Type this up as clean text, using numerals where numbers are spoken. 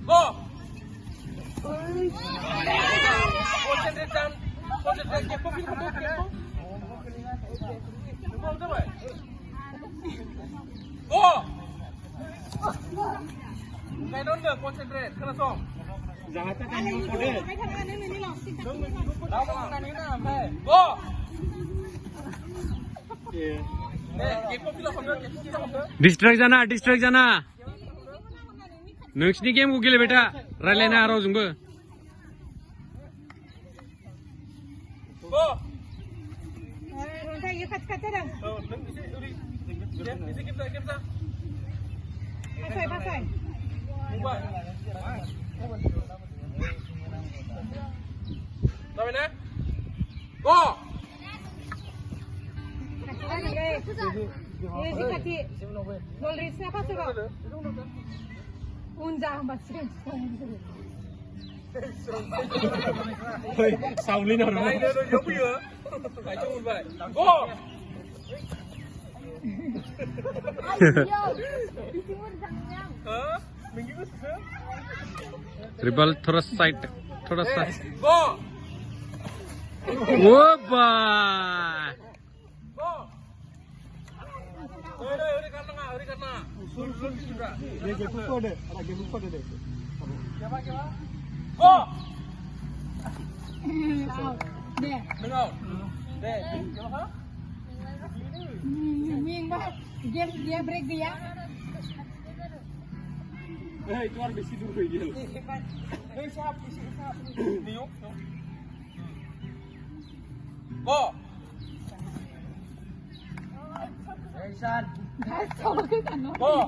Go. Concentrate dan concentrate kepo kepo. Go. Kay don't concentrate. Kena song. Jangan tekan kode. Tahu kanina, Mbak. Go. Distract जाना नोंसिनि गेमखौ गेले बेटा रायलायना रावजोंबो Saulin orang lain dah jauh ya. Kacau pun Go. Tribal थोड़ा साइड थोड़ा सा Go. Opa. Go. Ori karena. Go. Dengar. Dia break dia. Itu harus besi dulu dia. Siap. Niuk. Go. Go.